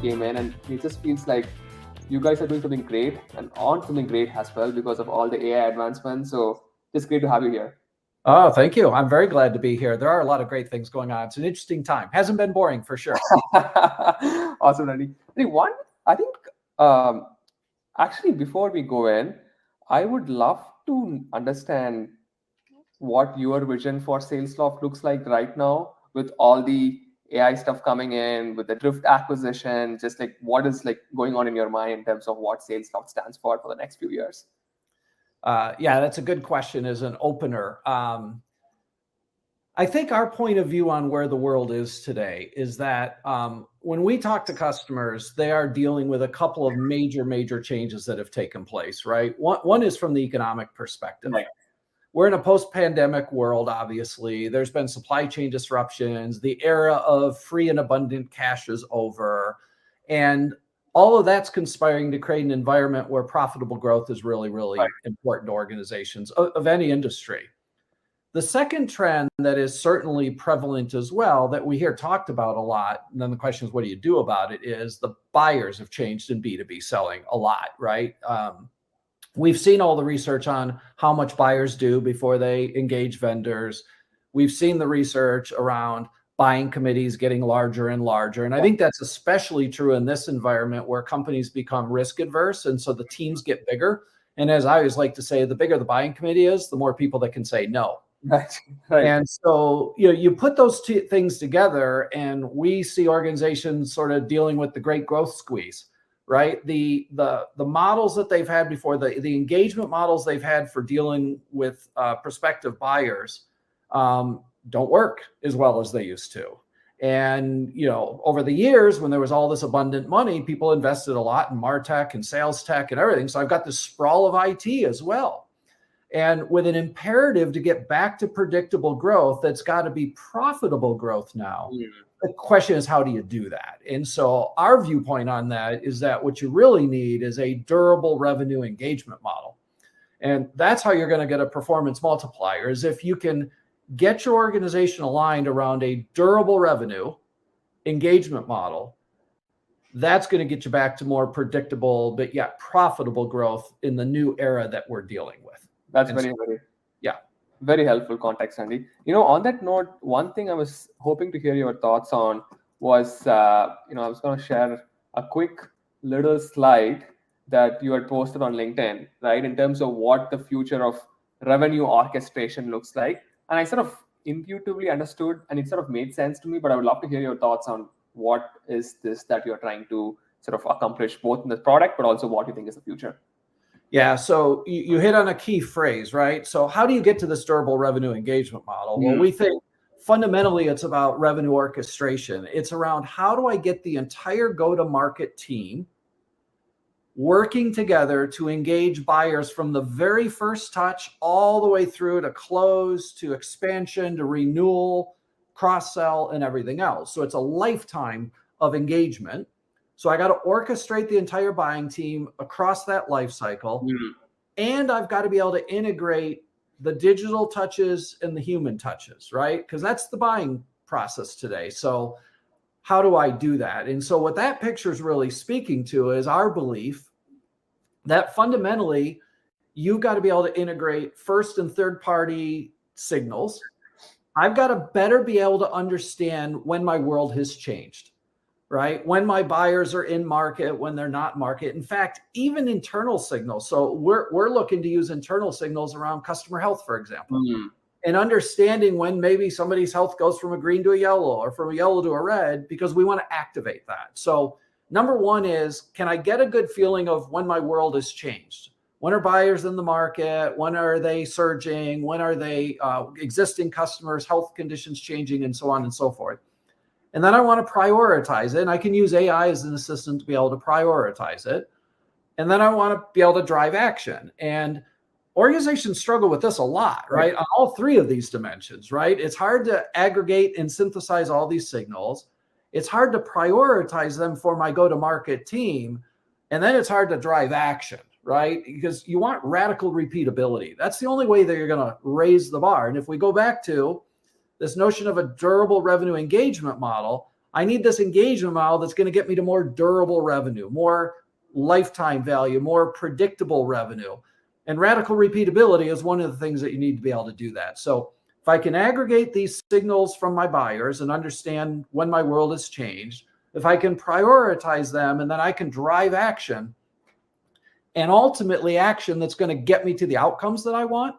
you came in, and it just feels like you guys are doing something great and on something great as well because of all the AI advancements. So just great to have you here. Oh, thank you. I'm very glad to be here. There are a lot of great things going on. It's an interesting time. Hasn't been boring for sure. Awesome, Randy. One, I think, actually, before we go in, I would love to understand what your vision for SalesLoft looks like right now with all the AI stuff coming in, with the Drift acquisition, just like what is like going on in your mind in terms of what SalesLoft stands for the next few years. Yeah, that's a good question as an opener. I think our point of view on where the world is today is that when we talk to customers, they are dealing with a couple of major changes that have taken place, right? One is from the economic perspective. Right. We're in a post-pandemic world, obviously. There's been supply chain disruptions. The era of free and abundant cash is over. And all of that's conspiring to create an environment where profitable growth is really right. important to organizations of any industry. The second trend that is certainly prevalent as well, that we hear talked about a lot, and then the question is, what do you do about it, is the buyers have changed in B2B selling a lot, right? We've seen all the research on how much buyers do before they engage vendors. We've seen the research around buying committees getting larger and larger. And I think that's especially true in this environment where companies become risk adverse. And so the teams get bigger. And as I always like to say, the bigger the buying committee is, the more people that can say no. Right. And so, you put those two things together and we see organizations sort of dealing with the great growth squeeze, right? The models that they've had before, the engagement models they've had for dealing with prospective buyers don't work as well as they used to. And, over the years, when there was all this abundant money, people invested a lot in martech and sales tech and everything. So I've got this sprawl of IT as well. And with an imperative to get back to predictable growth, that's got to be profitable growth now. Yeah. The question is, how do you do that? And so our viewpoint on that is that what you really need is a durable revenue engagement model. And that's how you're going to get a performance multiplier, is if you can get your organization aligned around a durable revenue engagement model. That's going to get you back to more predictable, but yet profitable growth in the new era that we're dealing with. That's very helpful context, Andy. On that note, one thing I was hoping to hear your thoughts on was, I was going to share a quick little slide that you had posted on LinkedIn, right? In terms of what the future of revenue orchestration looks like. And I sort of intuitively understood and it sort of made sense to me, but I would love to hear your thoughts on what is this that you're trying to sort of accomplish both in the product, but also what you think is the future. Yeah, so you hit on a key phrase, right? So how do you get to this durable revenue engagement model? Well, we think fundamentally it's about revenue orchestration. It's around, how do I get the entire go-to-market team working together to engage buyers from the very first touch all the way through to close, to expansion, to renewal, cross-sell, and everything else. So it's a lifetime of engagement. So I got to orchestrate the entire buying team across that life cycle. And I've got to be able to integrate the digital touches and the human touches, right? Because that's the buying process today. So how do I do that? And so what that picture is really speaking to is our belief that fundamentally you've got to be able to integrate first and third party signals. I've got to better be able to understand when my world has changed. Right? When my buyers are in market, when they're not market. In fact, even internal signals. So we're looking to use internal signals around customer health, for example, and understanding when maybe somebody's health goes from a green to a yellow or from a yellow to a red, because we want to activate that. So number one is, can I get a good feeling of when my world has changed? When are buyers in the market? When are they surging? When are they existing customers, health conditions changing, and so on and so forth? And then I want to prioritize it. And I can use AI as an assistant to be able to prioritize it. And then I want to be able to drive action. And organizations struggle with this a lot, right? On all three of these dimensions, right? It's hard to aggregate and synthesize all these signals. It's hard to prioritize them for my go-to-market team. And then it's hard to drive action, right? Because you want radical repeatability. That's the only way that you're going to raise the bar. And if we go back to this notion of a durable revenue engagement model, I need this engagement model that's going to get me to more durable revenue, more lifetime value, more predictable revenue. And radical repeatability is one of the things that you need to be able to do that. So if I can aggregate these signals from my buyers and understand when my world has changed, if I can prioritize them, and then I can drive action, and ultimately action that's going to get me to the outcomes that I want,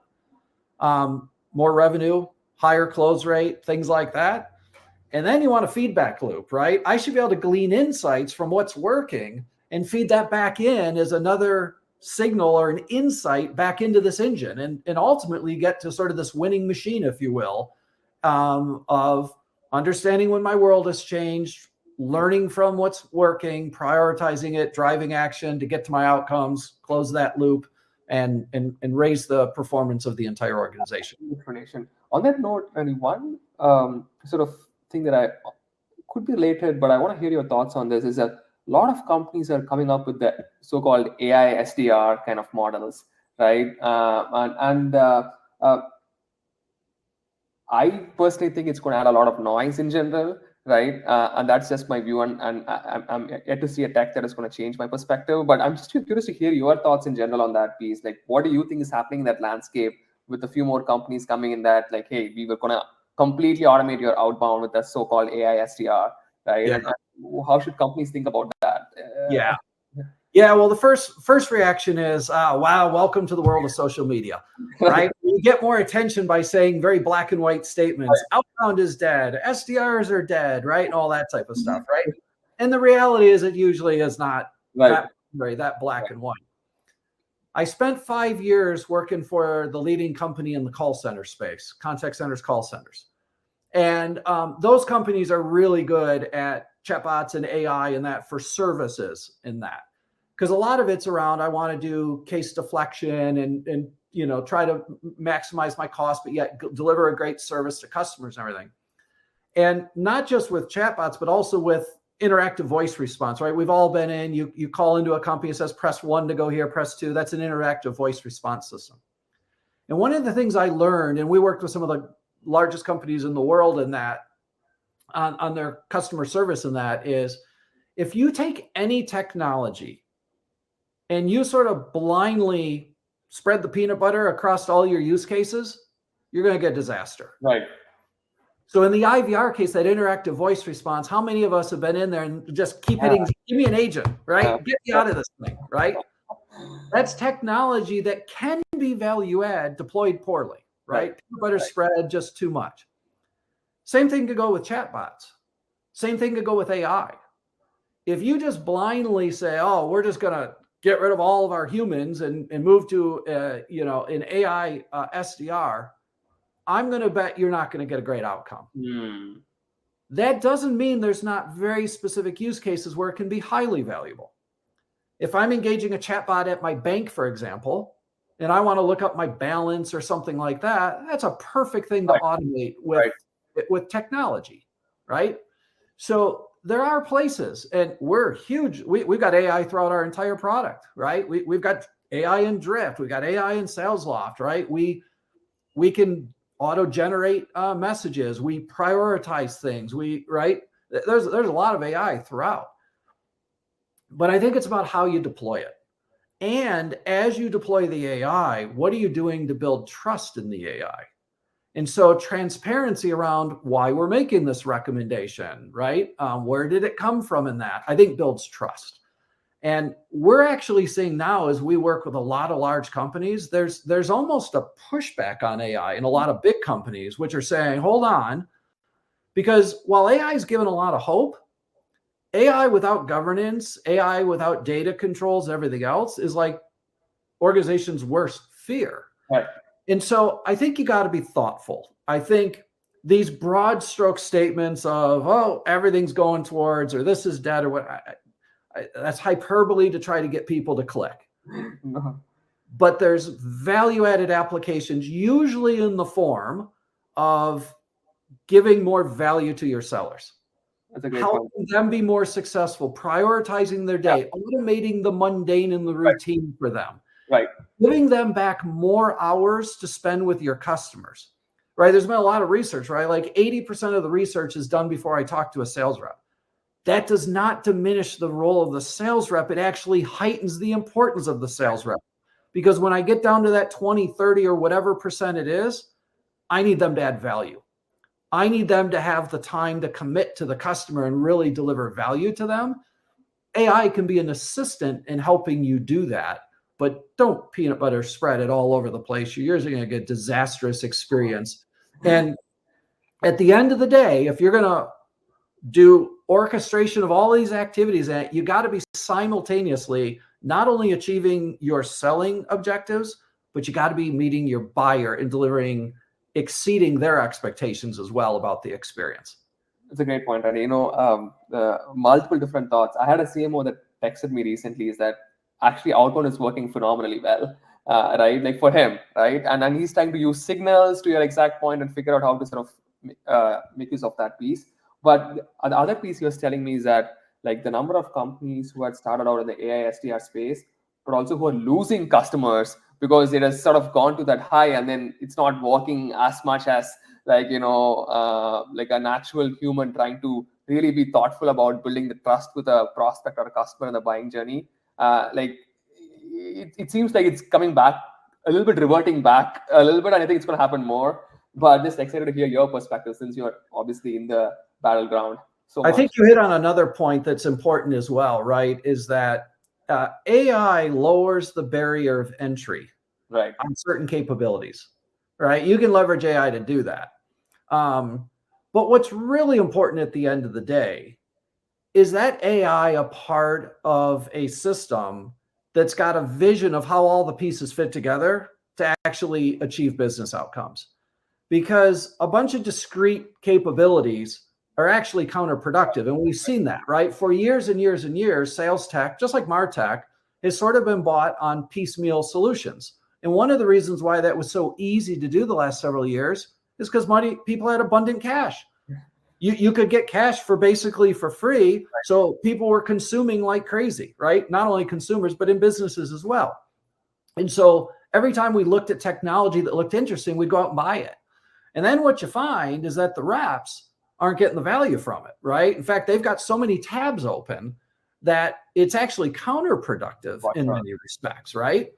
more revenue, higher close rate, things like that. And then you want a feedback loop, right? I should be able to glean insights from what's working and feed that back in as another signal or an insight back into this engine. And ultimately get to sort of this winning machine, if you will, of understanding when my world has changed, learning from what's working, prioritizing it, driving action to get to my outcomes, close that loop, and raise the performance of the entire organization. On that note, only one sort of thing that I could be related, but I want to hear your thoughts on this, is that a lot of companies are coming up with the so-called AI SDR kind of models, right? I personally think it's going to add a lot of noise in general, right? And that's just my view, and I'm yet to see a tech that is going to change my perspective. But I'm just curious to hear your thoughts in general on that piece. Like, what do you think is happening in that landscape with a few more companies coming in that, like, hey, we were going to completely automate your outbound with the so-called AI SDR, right? Yeah. And how should companies think about that? Yeah. Well, the first reaction is, wow, welcome to the world of social media, right? You get more attention by saying very black and white statements. Right. Outbound is dead. SDRs are dead, right? And all that type of stuff, right? And the reality is it usually is not that black and white. I spent 5 years working for the leading company in the call center space, contact centers, call centers. And those companies are really good at chatbots and AI and that for services in that. Because a lot of it's around, I want to do case deflection and try to maximize my cost, but yet deliver a great service to customers and everything. And not just with chatbots, but also with interactive voice response, right? We've all been in, you call into a company, it says press 1 to go here, press 2. That's an interactive voice response system. And one of the things I learned, and we worked with some of the largest companies in the world in that, on their customer service in that, is if you take any technology and you sort of blindly spread the peanut butter across all your use cases, you're going to get disaster. Right. So in the IVR case, that interactive voice response, how many of us have been in there and just keep hitting, give me an agent, right? Get me out of this thing, right? That's technology that can be value add deployed poorly, right? Peanut butter spread just too much. Same thing could go with chatbots. Same thing could go with AI. If you just blindly say, oh, we're just going to get rid of all of our humans and move to, an AI SDR, I'm going to bet you're not going to get a great outcome. That doesn't mean there's not very specific use cases where it can be highly valuable. If I'm engaging a chatbot at my bank, for example, and I want to look up my balance or something like that, that's a perfect thing to automate with technology, right? So there are places, and we're huge. We've got AI throughout our entire product, right? We've got AI in Drift. We've got AI in SalesLoft, right? We can auto-generate messages. We prioritize things. There's a lot of AI throughout. But I think it's about how you deploy it. And as you deploy the AI, what are you doing to build trust in the AI? And so transparency around why we're making this recommendation, right? Where did it come from in that? I think builds trust. And we're actually seeing now, as we work with a lot of large companies, there's almost a pushback on AI in a lot of big companies, which are saying, hold on, because while AI is given a lot of hope, AI without governance, AI without data controls, everything else is like organization's worst fear. Right. And so I think you got to be thoughtful. I think these broad stroke statements of, oh, everything's going towards, or this is dead, or what, that's hyperbole to try to get people to click. No. But there's value-added applications, usually in the form of giving more value to your sellers. That's a great helping point. them be more successful, prioritizing their day, automating the mundane and the routine for them. Right. Giving them back more hours to spend with your customers, right? There's been a lot of research, right? Like 80% of the research is done before I talk to a sales rep. that does not diminish the role of the sales rep. It actually heightens the importance of the sales rep. Because when I get down to that 20, 30, or whatever percent it is, I need them to add value. I need them to have the time to commit to the customer and really deliver value to them. AI can be an assistant in helping you do that, but don't peanut butter spread it all over the place. You're usually going to get disastrous experience. And at the end of the day, if you're going to do orchestration of all these activities, you got to be simultaneously not only achieving your selling objectives, but you got to be meeting your buyer and exceeding their expectations as well about the experience. It's a great point, Randy. Multiple different thoughts. I had a CMO that texted me recently is that actually outbound is working phenomenally well, right? Like for him, right? And he's trying to use signals, to your exact point, and figure out how to sort of make use of that piece. But the other piece he was telling me is that like the number of companies who had started out in the AI SDR space, but also who are losing customers because it has sort of gone to that high and then it's not working as much as like, like an actual human trying to really be thoughtful about building the trust with a prospect or a customer in the buying journey. Like it seems like it's coming back a little bit, reverting back a little bit, and I think it's going to happen more. But just excited to hear your perspective since you're obviously in the battleground. So I think you hit on another point that's important as well, right? Is that AI lowers the barrier of entry, right, on certain capabilities, right? You can leverage AI to do that. But what's really important at the end of the day is that AI a part of a system that's got a vision of how all the pieces fit together to actually achieve business outcomes. Because a bunch of discrete capabilities are actually counterproductive. And we've seen that, right? For years and years and years, sales tech, just like martech, has sort of been bought on piecemeal solutions. And one of the reasons why that was so easy to do the last several years is because people had abundant cash. You could get cash basically for free. So people were consuming like crazy, right? Not only consumers, but in businesses as well. And so every time we looked at technology that looked interesting, we'd go out and buy it. And then what you find is that the reps aren't getting the value from it, right? In fact, they've got so many tabs open that it's actually counterproductive in many respects, right?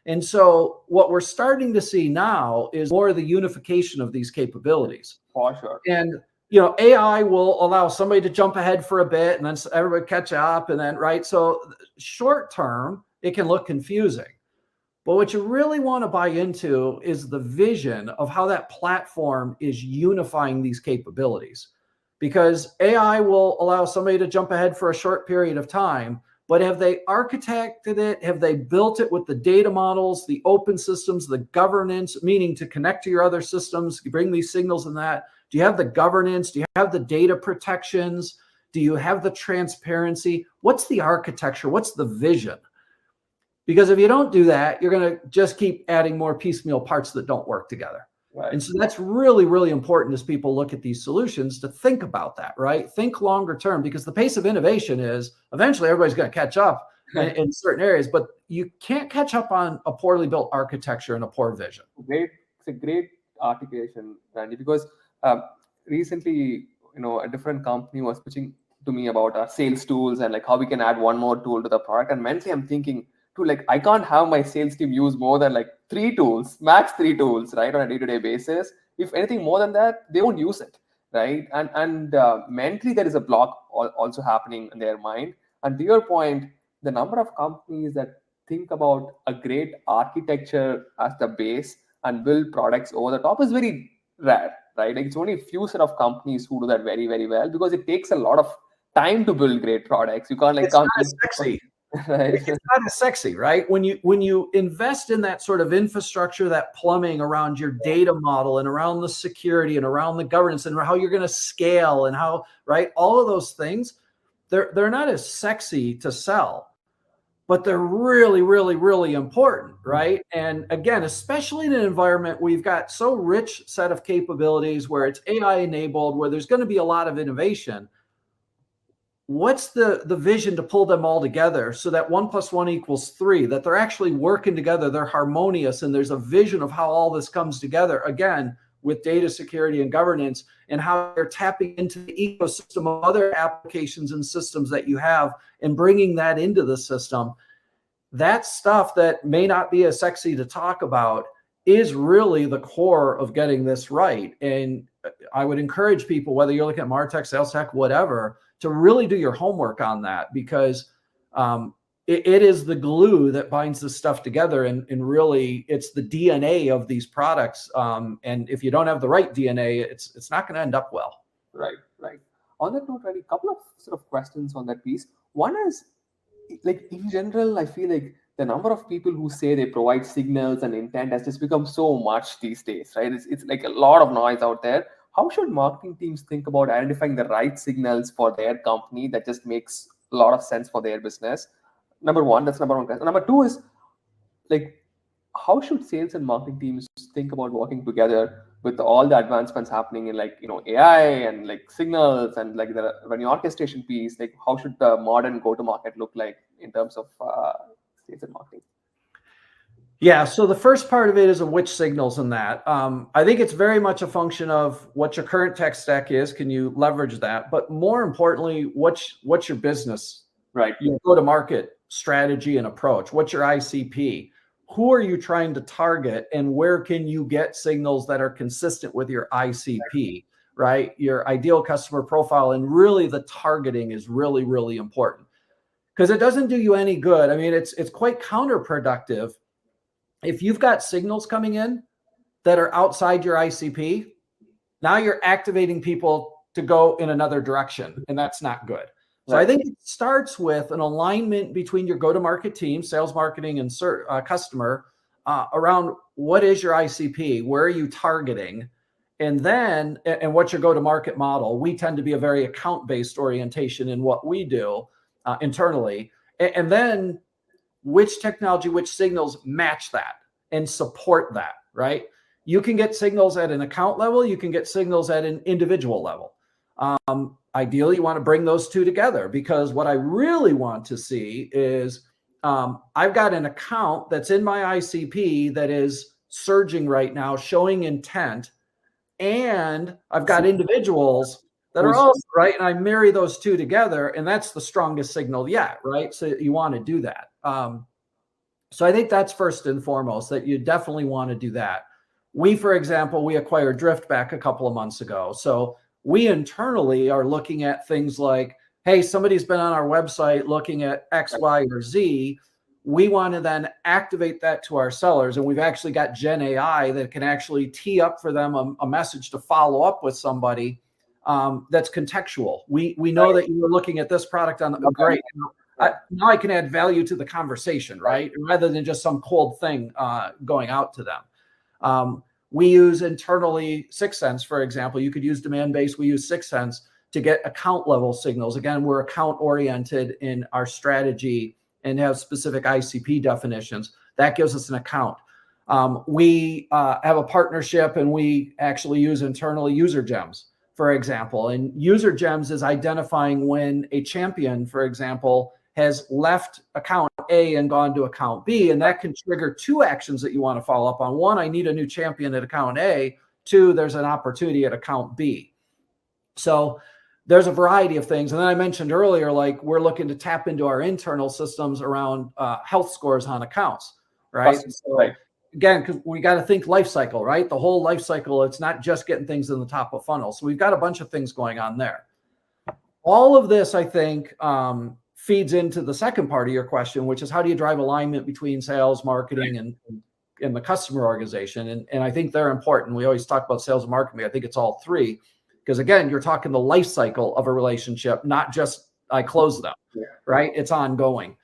And so what we're starting to see now is more of the unification of these capabilities. For sure. And AI will allow somebody to jump ahead for a bit and then everybody catch up and then, right? So short term, it can look confusing. But what you really want to buy into is the vision of how that platform is unifying these capabilities. Because AI will allow somebody to jump ahead for a short period of time, but have they architected it? Have they built it with the data models, the open systems, the governance, meaning to connect to your other systems, you bring these signals and that? Do you have the governance? Do you have the data protections? Do you have the transparency? What's the architecture? What's the vision? Because if you don't do that, you're going to just keep adding more piecemeal parts that don't work together. Right. And so that's really, really important as people look at these solutions to think about that, right? Think longer term, because the pace of innovation is eventually everybody's going to catch up in certain areas, but you can't catch up on a poorly built architecture and a poor vision. It's a great articulation, Randy, because recently, a different company was pitching to me about our sales tools and like how we can add one more tool to the product. And mentally I'm thinking, like I can't have my sales team use more than like 3 tools, max 3 tools, right, on a day-to-day basis. If anything more than that, they won't use it, right? And mentally there is a block also happening in their mind. And to your point, the number of companies that think about a great architecture as the base and build products over the top is very rare, right? Like it's only a few set of companies who do that very, very well, because it takes a lot of time to build great products. You can't like come sexy. Right. It's not as sexy, right? When you invest in that sort of infrastructure, that plumbing around your data model and around the security and around the governance and how you're going to scale and how, right? All of those things, they're not as sexy to sell, but they're really, really, really important, right? And again, especially in an environment where you've got so rich set of capabilities, where it's AI enabled, where there's going to be a lot of innovation. What's the vision to pull them all together so that 1 + 1 = 3, that they're actually working together, they're harmonious, and there's a vision of how all this comes together, again, with data security and governance, and how you're tapping into the ecosystem of other applications and systems that you have and bringing that into the system. That stuff that may not be as sexy to talk about is really the core of getting this right. And I would encourage people, whether you're looking at martech, sales tech, whatever, to really do your homework on that, because it is the glue that binds this stuff together. And really, it's the DNA of these products. And if you don't have the right DNA, it's not going to end up well. Right. On that note, Reddy, a couple of sort of questions on that piece. One is, like, in general, I feel like the number of people who say they provide signals and intent has just become so much these days, right? It's like a lot of noise out there. How should marketing teams think about identifying the right signals for their company that just makes a lot of sense for their business? Number one, that's number one question. Number two is, like, how should sales and marketing teams think about working together with all the advancements happening in, like, AI and like signals and like the revenue orchestration piece? Like, how should the modern go-to-market look like in terms of sales and marketing? Yeah, so the first part of it is which signals in that. I think it's very much a function of what your current tech stack is. Can you leverage that? But more importantly, what's your business, right? Your go-to-market strategy and approach. What's your ICP? Who are you trying to target, and where can you get signals that are consistent with your ICP, right? Your ideal customer profile, and really the targeting is really, really important, because it doesn't do you any good. I mean, it's quite counterproductive if you've got signals coming in that are outside your ICP. Now you're activating people to go in another direction, and that's not good. So I think it starts with an alignment between your go-to-market team, sales, marketing, and customer around what is your ICP, where are you targeting, and then what's your go-to-market model. We tend to be a very account-based orientation in what we do internally, and then which technology, which signals match that and support that, right? You can get signals at an account level, you can get signals at an individual level. Ideally, you want to bring those two together, because what I really want to see is I've got an account that's in my ICP that is surging right now, showing intent, and I've got individuals that are also right, and I marry those two together, and that's the strongest signal yet, right? So you want to do that. So I think that's first and foremost, that you definitely want to do that. For example, we acquired Drift back a couple of months ago. So we internally are looking at things like, hey, somebody's been on our website looking at X, Y, or Z. We want to then activate that to our sellers. And we've actually got Gen AI that can actually tee up for them a message to follow up with somebody that's contextual. We know that you were looking at this product on the great. Now I can add value to the conversation, right? Rather than just some cold thing going out to them. We use internally 6sense, for example. You could use demand-based. We use 6sense to get account level signals. Again, we're account oriented in our strategy and have specific ICP definitions. That gives us an account. We have a partnership, and we actually use internally user gems, for example. And user gems is identifying when a champion, for example, has left account A and gone to account B, and that can trigger two actions that you want to follow up on. One, I need a new champion at account A. Two, there's an opportunity at account B. So there's a variety of things. And then I mentioned earlier, like, we're looking to tap into our internal systems around health scores on accounts, right? So, again, because we got to think life cycle, right? The whole life cycle. It's not just getting things in the top of funnel. So we've got a bunch of things going on there. All of this, I think, feeds into the second part of your question, which is how do you drive alignment between sales, marketing, and the customer organization? And I think they're important. We always talk about sales and marketing. I think it's all three, because again, you're talking the life cycle of a relationship, not just I close them, right? It's ongoing.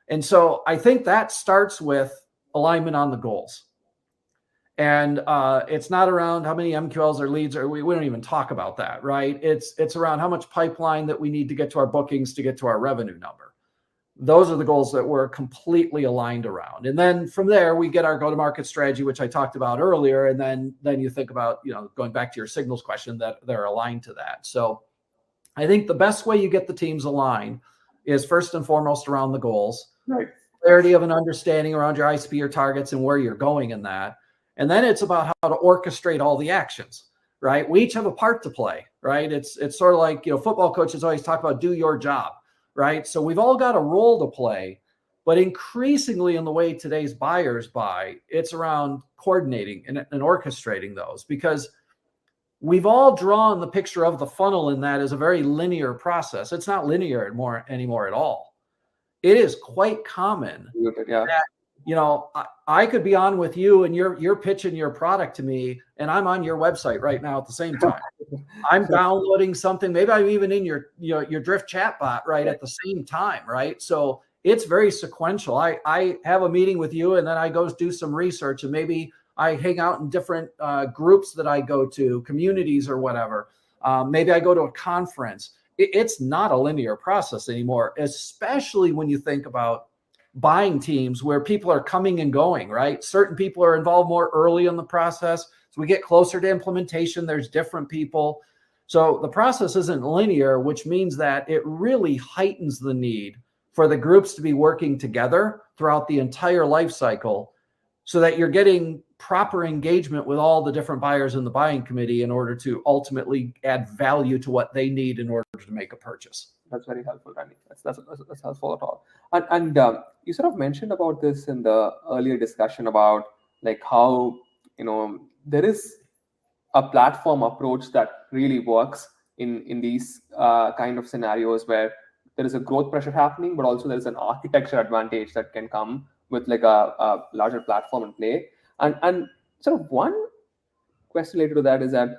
And so I think that starts with alignment on the goals. And it's not around how many MQLs or leads, or we don't even talk about that, right? It's around how much pipeline that we need to get to our bookings to get to our revenue number. Those are the goals that we're completely aligned around. And then from there, we get our go-to-market strategy, which I talked about earlier. And then you think about, going back to your signals question, that they're aligned to that. So I think the best way you get the teams aligned is first and foremost around the goals, right? Clarity of an understanding around your ICP or targets and where you're going in that. And then it's about how to orchestrate all the actions, right? We each have a part to play, right? It's sort of like, football coaches always talk about do your job, right? So we've all got a role to play, but increasingly in the way today's buyers buy, it's around coordinating and orchestrating those, because we've all drawn the picture of the funnel in that as a very linear process. It's not linear anymore at all. It is quite common that, I could be on with you and you're pitching your product to me and I'm on your website right now at the same time. I'm downloading something. Maybe I'm even in your Drift chatbot right at the same time, right? So it's very sequential. I have a meeting with you and then I go do some research and maybe I hang out in different groups that I go to, communities or whatever. Maybe I go to a conference. It's not a linear process anymore, especially when you think about buying teams where people are coming and going, right? Certain people are involved more early in the process. So we get closer to implementation, there's different people. So the process isn't linear, which means that it really heightens the need for the groups to be working together throughout the entire life cycle so that you're getting proper engagement with all the different buyers in the buying committee in order to ultimately add value to what they need in order to make a purchase. That's very helpful, Randy. That's helpful at all. And you sort of mentioned about this in the earlier discussion about like how, there is a platform approach that really works in these kind of scenarios where there is a growth pressure happening, but also there's an architecture advantage that can come with like a larger platform in play. And sort of one question related to that is that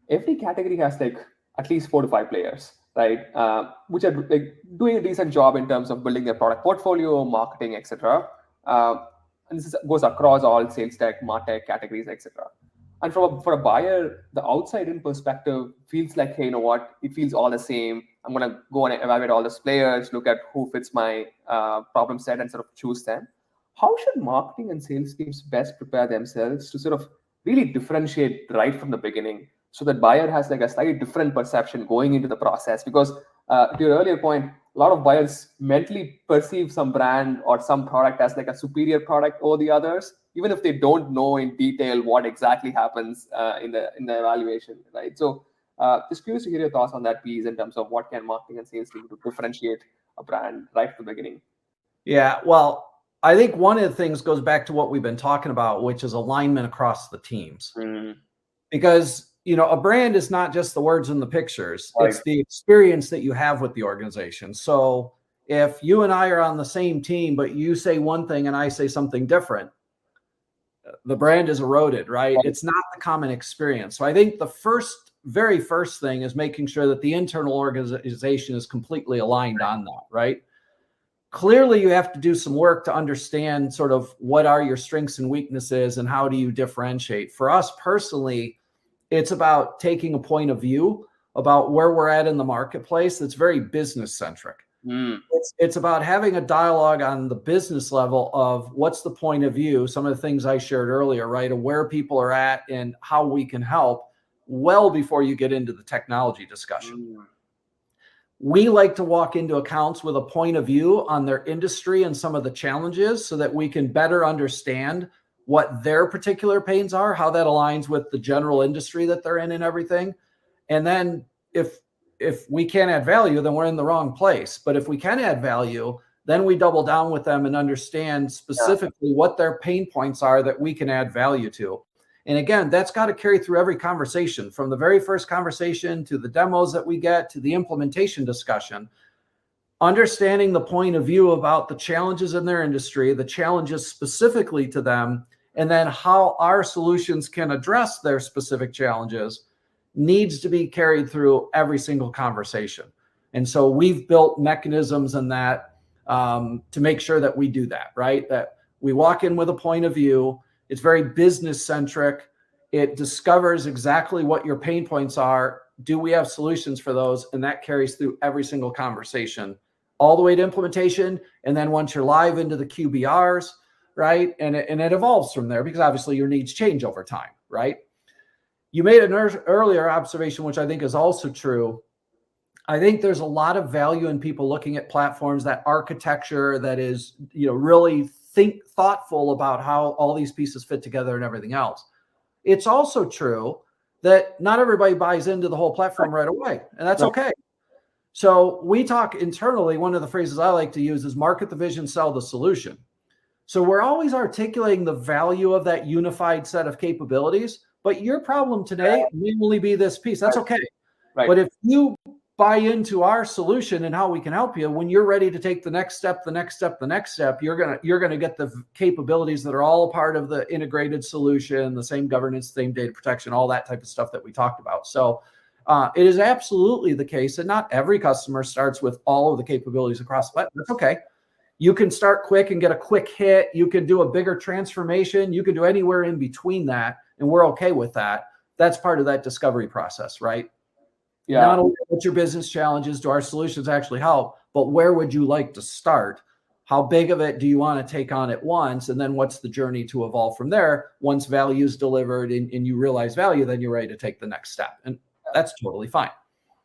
every category has like at least 4 to 5 players, right? Which are like doing a decent job in terms of building their product portfolio, marketing, etc. And this goes across all sales tech, martech categories, etc. And for a buyer, the outside-in perspective feels like, hey, you know what? It feels all the same. I'm going to go and evaluate all these players, look at who fits my problem set and sort of choose them. How should marketing and sales teams best prepare themselves to sort of really differentiate right from the beginning so that buyer has like a slightly different perception going into the process? Because to your earlier point, a lot of buyers mentally perceive some brand or some product as like a superior product over the others, even if they don't know in detail what exactly happens in the evaluation, right? So just curious to hear your thoughts on that piece in terms of what can marketing and sales team do to differentiate a brand right from the beginning. Yeah, well, I think one of the things goes back to what we've been talking about, which is alignment across the teams. Because, a brand is not just the words and the pictures. Right. It's the experience that you have with the organization. So if you and I are on the same team, but you say one thing and I say something different, the brand is eroded, right? It's not the common experience. So I think the very first thing is making sure that the internal organization is completely aligned on that, right? Clearly, you have to do some work to understand sort of what are your strengths and weaknesses and how do you differentiate. For us personally, it's about taking a point of view about where we're at in the marketplace that's very business centric. It's about having a dialogue on the business level of what's the point of view, some of the things I shared earlier, right, of where people are at and how we can help well before you get into the technology discussion. We like to walk into accounts with a point of view on their industry and some of the challenges so that we can better understand what their particular pains are, how that aligns with the general industry that they're in and everything. And then if we can't add value, then we're in the wrong place. But if we can add value, then we double down with them and understand specifically what their pain points are that we can add value to. And again, that's got to carry through every conversation, from the very first conversation to the demos that we get to the implementation discussion. Understanding the point of view about the challenges in their industry, the challenges specifically to them, and then how our solutions can address their specific challenges needs to be carried through every single conversation. And so we've built mechanisms in that to make sure that we do that, right? That we walk in with a point of view. It's very business centric. It discovers exactly what your pain points are. Do we have solutions for those? And that carries through every single conversation, all the way to implementation. And then once you're live into the QBRs, right? And it evolves from there because obviously your needs change over time, right? You made an earlier observation, which I think is also true. I think there's a lot of value in people looking at platforms, that architecture that is, really think thoughtful about how all these pieces fit together and everything else. It's also true that not everybody buys into the whole platform right away, and that's okay. So we talk internally, one of the phrases I like to use is market the vision, sell the solution. So we're always articulating the value of that unified set of capabilities, but your problem today may only be this piece. That's okay. Right. But if you buy into our solution and how we can help you, when you're ready to take the next step, you're gonna get the capabilities that are all a part of the integrated solution, the same governance, same data protection, all that type of stuff that we talked about. So it is absolutely the case that not every customer starts with all of the capabilities across the platform. That's okay. You can start quick and get a quick hit. You can do a bigger transformation. You can do anywhere in between that, and we're okay with that. That's part of that discovery process, right? Yeah. Not only what your business challenges do our solutions actually help, but where would you like to start? How big of it do you want to take on at once? And then what's the journey to evolve from there? Once value is delivered and you realize value, then you're ready to take the next step. And that's totally fine.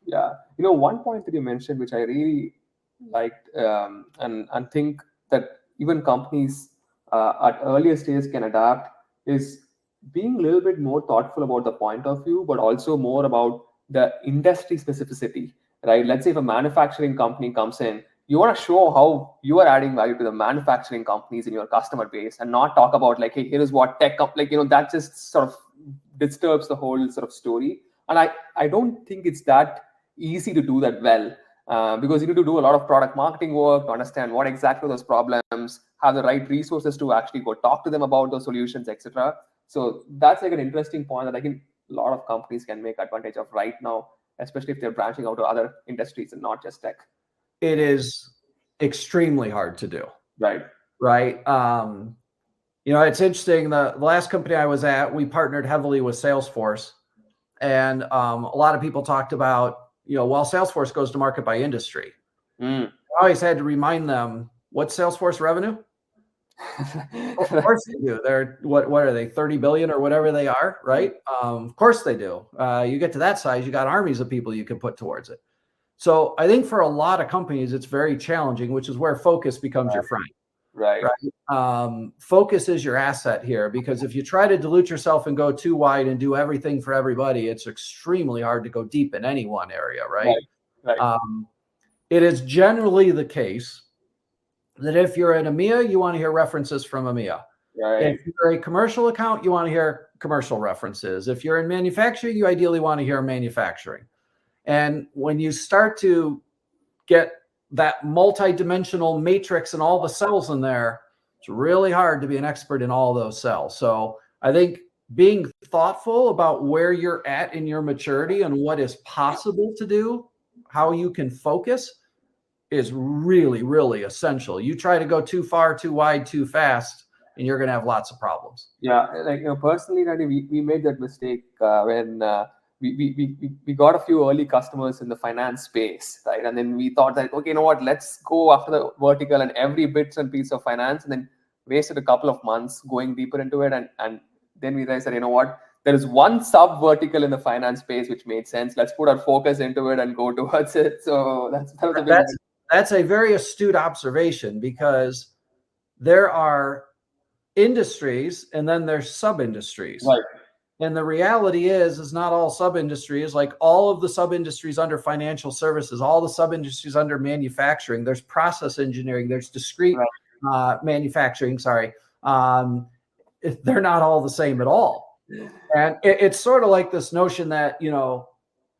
Yeah. One point that you mentioned, which I really liked, and think that even companies at earlier stages can adapt, is being a little bit more thoughtful about the point of view, but also more about the industry specificity, right? Let's say if a manufacturing company comes in, you want to show how you are adding value to the manufacturing companies in your customer base, and not talk about like, hey, here is what tech, that just sort of disturbs the whole sort of story. And I don't think it's that easy to do that well, because you need to do a lot of product marketing work to understand what exactly those problems, have the right resources to actually go talk to them about those solutions, etc. So that's like an interesting point that I think a lot of companies can make advantage of right now, especially if they're branching out to other industries and not just tech. It is extremely hard to do. Right. It's interesting. The last company I was at, we partnered heavily with Salesforce, and a lot of people talked about, while Salesforce goes to market by industry, I always had to remind them, what's Salesforce revenue? Of course they do. They're what are they, 30 billion or whatever they are, right? Of course they do. You get to that size, you got armies of people you can put towards it. So I think for a lot of companies, it's very challenging, which is where focus becomes your friend. Right. Focus is your asset here, because if you try to dilute yourself and go too wide and do everything for everybody, it's extremely hard to go deep in any one area, right? It is generally the case that if you're in EMEA, you want to hear references from EMEA. Right. If you're a commercial account, you want to hear commercial references. If you're in manufacturing, you ideally want to hear manufacturing. And when you start to get that multi-dimensional matrix and all the cells in there, it's really hard to be an expert in all those cells. So I think being thoughtful about where you're at in your maturity and what is possible to do, how you can focus, is really, really essential. You try to go too far, too wide, too fast, and you're going to have lots of problems. Yeah, personally, Randy, we made that mistake when we got a few early customers in the finance space, right? And then we thought that, okay, let's go after the vertical and every bits and piece of finance, and then wasted a couple of months going deeper into it, and then we realized that, there is one sub vertical in the finance space which made sense. Let's put our focus into it and go towards it. So that's a very astute observation, because there are industries and then there's sub-industries. Right. And the reality is not all sub-industries, like all of the sub-industries under financial services, all the sub-industries under manufacturing, there's process engineering, there's discrete manufacturing, they're not all the same at all. And it's sort of like this notion that,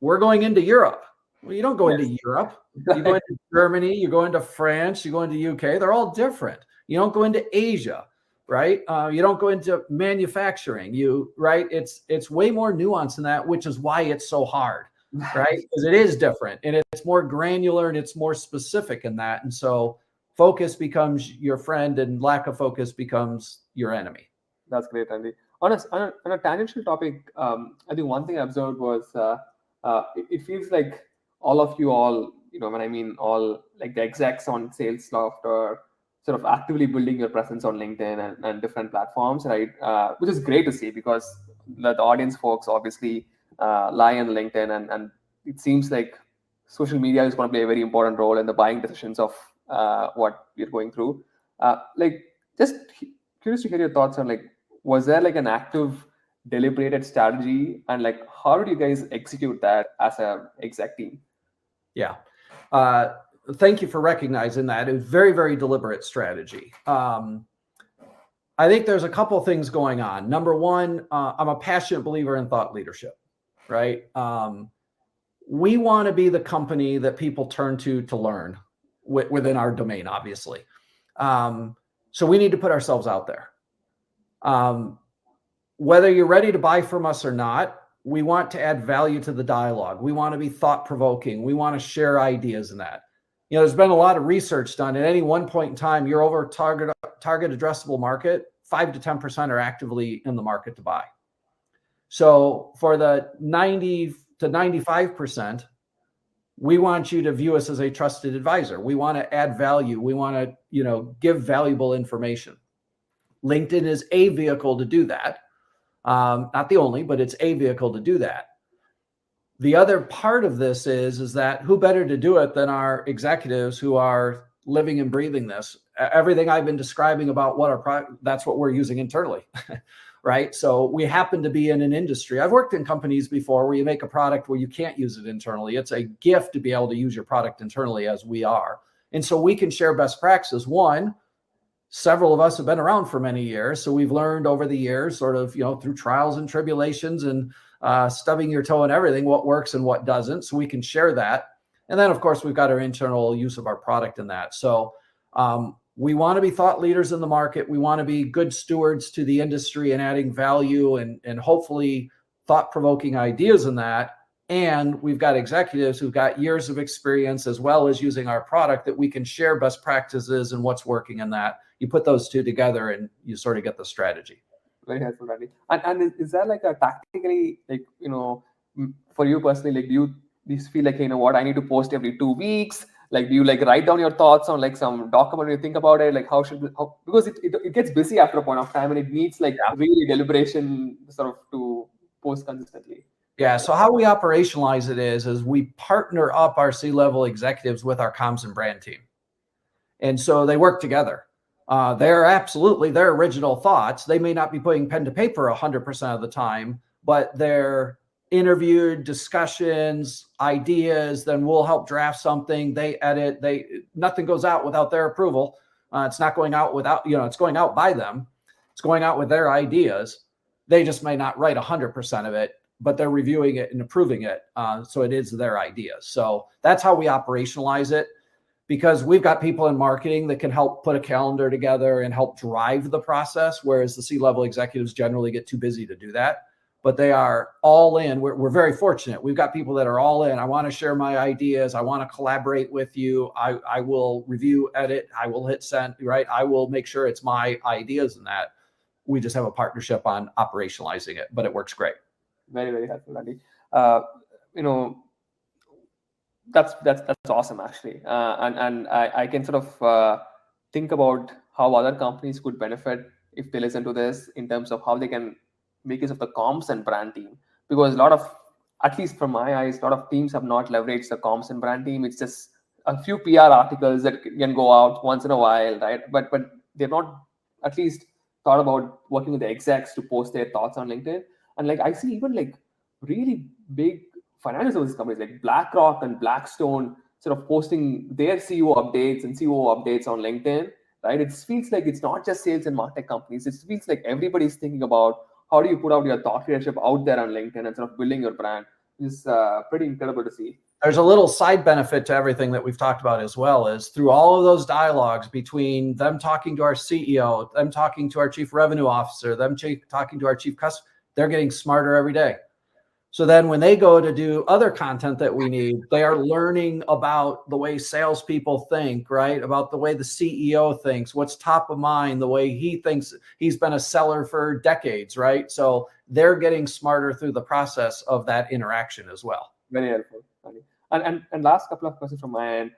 we're going into Europe. Well, you don't go into Europe. You go into Germany, you go into France, you go into UK. They're all different. You don't go into Asia, right? You don't go into manufacturing. It's way more nuanced than that, which is why it's so hard, right? Because it is different and it's more granular and it's more specific in that. And so focus becomes your friend and lack of focus becomes your enemy. That's great, Andy. On a tangential topic, I think one thing I observed was it feels like all of you when I mean all, like the execs on SalesLoft are sort of actively building your presence on LinkedIn and different platforms, right? Which is great to see, because the audience folks obviously lie on LinkedIn, and it seems like social media is going to play a very important role in the buying decisions of what we're going through. Just curious to hear your thoughts on, like, was there like an active deliberated strategy, and like how did you guys execute that as a exec team? Yeah. Thank you for recognizing that. It was very, very deliberate strategy. I think there's a couple of things going on. Number one, I'm a passionate believer in thought leadership, right? We want to be the company that people turn to learn within our domain, obviously. So we need to put ourselves out there. Whether you're ready to buy from us or not, we want to add value to the dialogue. We want to be thought-provoking. We want to share ideas in that. You know, there's been a lot of research done. At any one point in time, you're over target addressable market, 5 to 10% are actively in the market to buy. So for the 90 to 95%, we want you to view us as a trusted advisor. We want to add value. We want to, you know, give valuable information. LinkedIn is a vehicle to do that. Not the only, but it's a vehicle to do that. The other part of this is that who better to do it than our executives who are living and breathing this. Everything I've been describing about what that's what we're using internally, right? So we happen to be in an industry. I've worked in companies before where you make a product where you can't use it internally. It's a gift to be able to use your product internally, as we are. And so we can share best practices. One, several of us have been around for many years. So we've learned over the years, sort of, you know, through trials and tribulations and stubbing your toe and everything, what works and what doesn't. So we can share that. And then, of course, we've got our internal use of our product in that. So we want to be thought leaders in the market. We want to be good stewards to the industry and adding value and hopefully thought-provoking ideas in that. And we've got executives who've got years of experience as well as using our product that we can share best practices and what's working in that. You put those two together and you sort of get the strategy. Very helpful, Randy. And is that like a tactically, like, you know, for you personally, like, do you feel like, you know what, I need to post every 2 weeks? Like, do you like write down your thoughts on like some document, you think about it? Like, because it gets busy after a point of time and it needs like really deliberation sort of to post consistently. Yeah. So how we operationalize it is we partner up our C-level executives with our comms and brand team. And so they work together. They're absolutely their original thoughts. They may not be putting pen to paper 100% of the time, but they're interviewed, discussions, ideas, then we'll help draft something. They edit, nothing goes out without their approval. It's not going out without, you know, it's going out by them. It's going out with their ideas. They just may not write 100% of it, but they're reviewing it and approving it. So it is their ideas. So that's how we operationalize it, because we've got people in marketing that can help put a calendar together and help drive the process, whereas the C-level executives generally get too busy to do that. But they are all in. We're very fortunate. We've got people that are all in. I want to share my ideas. I want to collaborate with you. I will review, edit. I will hit send, right? I will make sure it's my ideas in that. We just have a partnership on operationalizing it, but it works great. Very, very helpful, Andy. You know, that's awesome, actually. And I can sort of think about how other companies could benefit if they listen to this in terms of how they can make use of the comms and brand team, because a lot of, at least from my eyes, a lot of teams have not leveraged the comms and brand team. It's just a few PR articles that can go out once in a while, right? But they've not at least thought about working with the execs to post their thoughts on LinkedIn. And like I see even like really big financial services companies like BlackRock and Blackstone sort of posting their CEO updates and COO updates on LinkedIn, right? It feels like it's not just sales and martech companies. It feels like everybody's thinking about how do you put out your thought leadership out there on LinkedIn and sort of building your brand. It's pretty incredible to see. There's a little side benefit to everything that we've talked about as well, is through all of those dialogues between them talking to our CEO, them talking to our chief revenue officer, them talking to our chief customer, they're getting smarter every day. So then when they go to do other content that we need, they are learning about the way salespeople think, right? About the way the CEO thinks, what's top of mind, the way he thinks. He's been a seller for decades, right? So they're getting smarter through the process of that interaction as well. Very helpful. And last couple of questions from my end.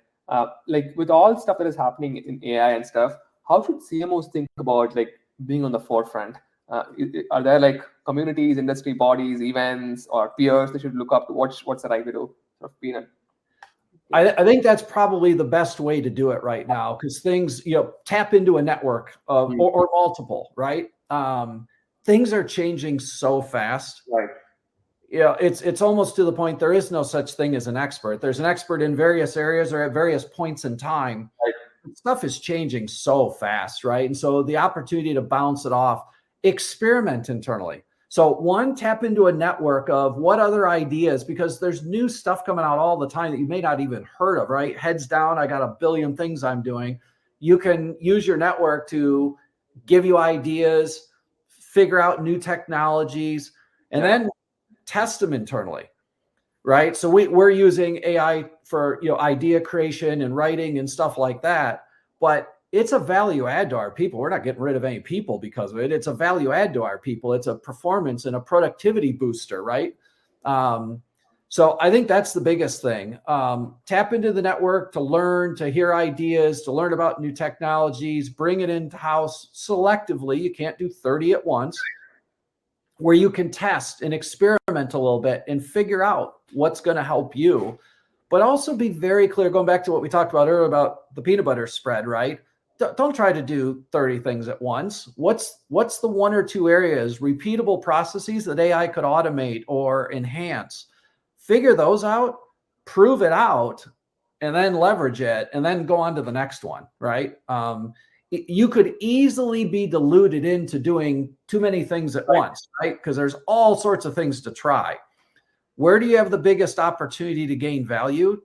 Like with all stuff that is happening in AI and stuff, how should CMOs think about like being on the forefront? Are there like communities, industry bodies, events, or peers they should look up to? What's the right way to sort of be in? I think that's probably the best way to do it right now, because things, tap into a network of, or multiple, right? Things are changing so fast. Right. It's almost to the point there is no such thing as an expert. There's an expert in various areas or at various points in time. Right. Stuff is changing so fast, right? And so the opportunity to bounce it off, experiment internally. So one, tap into a network of what other ideas, because there's new stuff coming out all the time that you may not even heard of, right? Heads down, I got a billion things I'm doing. You can use your network to give you ideas, figure out new technologies, and then test them internally, right? So we're using AI for idea creation and writing and stuff like that, but it's a value add to our people. We're not getting rid of any people because of it. It's a value add to our people. It's a performance and a productivity booster, right? So I think that's the biggest thing. Tap into the network to learn, to hear ideas, to learn about new technologies, bring it into house selectively. You can't do 30 at once, where you can test and experiment a little bit and figure out what's going to help you, but also be very clear, going back to what we talked about earlier about the peanut butter spread, right? Don't try to do 30 things at once. What's the one or two areas, repeatable processes that AI could automate or enhance? Figure those out, prove it out, and then leverage it, and then go on to the next one, right? You could easily be diluted into doing too many things at once, right? Because there's all sorts of things to try. Where do you have the biggest opportunity to gain value?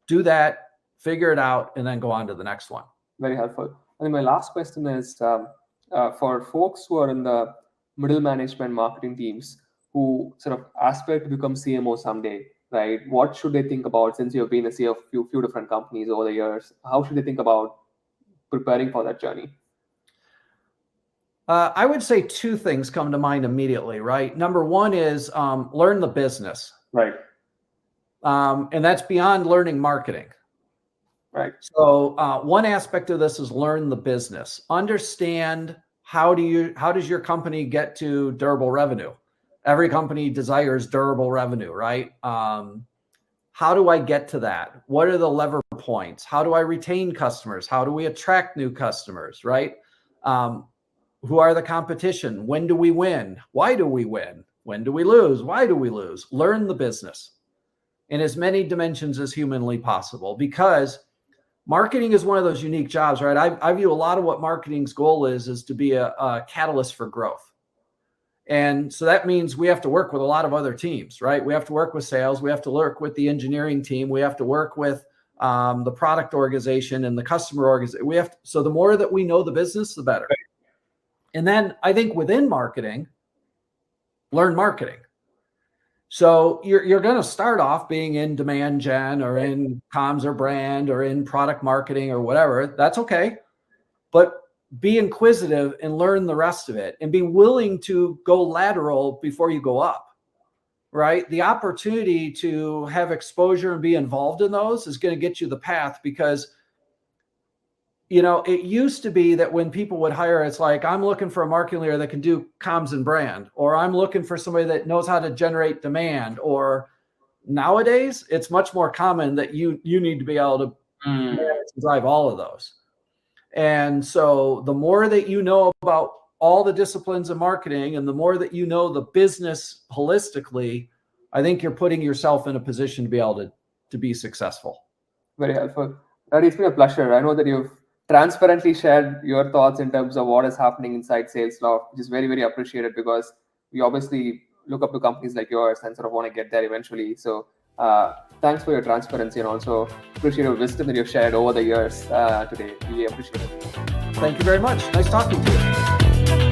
Do that, figure it out, and then go on to the next one. Very helpful. And my last question is for folks who are in the middle management marketing teams who sort of aspire to become CMO someday, right? What should they think about, since you've been a CEO of a few different companies over the years? How should they think about preparing for that journey? I would say two things come to mind immediately, right? Number one is learn the business. Right. And that's beyond learning marketing. Right. So one aspect of this is learn the business. Understand how does your company get to durable revenue? Every company desires durable revenue, right? How do I get to that? What are the lever points? How do I retain customers? How do we attract new customers, right? Who are the competition? When do we win? Why do we win? When do we lose? Why do we lose? Learn the business in as many dimensions as humanly possible, because marketing is one of those unique jobs, right? I view a lot of what marketing's goal is to be a catalyst for growth. And so that means we have to work with a lot of other teams, right? We have to work with sales. We have to work with the engineering team. We have to work with the product organization and the customer organization. So the more that we know the business, the better. And then I think within marketing, learn marketing. So you're going to start off being in demand gen or in comms or brand or in product marketing or whatever. That's okay. But be inquisitive and learn the rest of it, and be willing to go lateral before you go up, right? The opportunity to have exposure and be involved in those is going to get you the path, because it used to be that when people would hire, it's like, I'm looking for a marketing leader that can do comms and brand, or I'm looking for somebody that knows how to generate demand. Or nowadays, it's much more common that you need to be able to drive all of those. And so the more that you know about all the disciplines of marketing, and the more that you know the business holistically, I think you're putting yourself in a position to be able to be successful. Very helpful. Ravi, it's been a pleasure. I know that you've transparently shared your thoughts in terms of what is happening inside SalesLoft, which is very, very appreciated, because we obviously look up to companies like yours and sort of want to get there eventually. So thanks for your transparency, and also appreciate your wisdom that you've shared over the years today. We appreciate it. Thank you very much. Nice talking to you.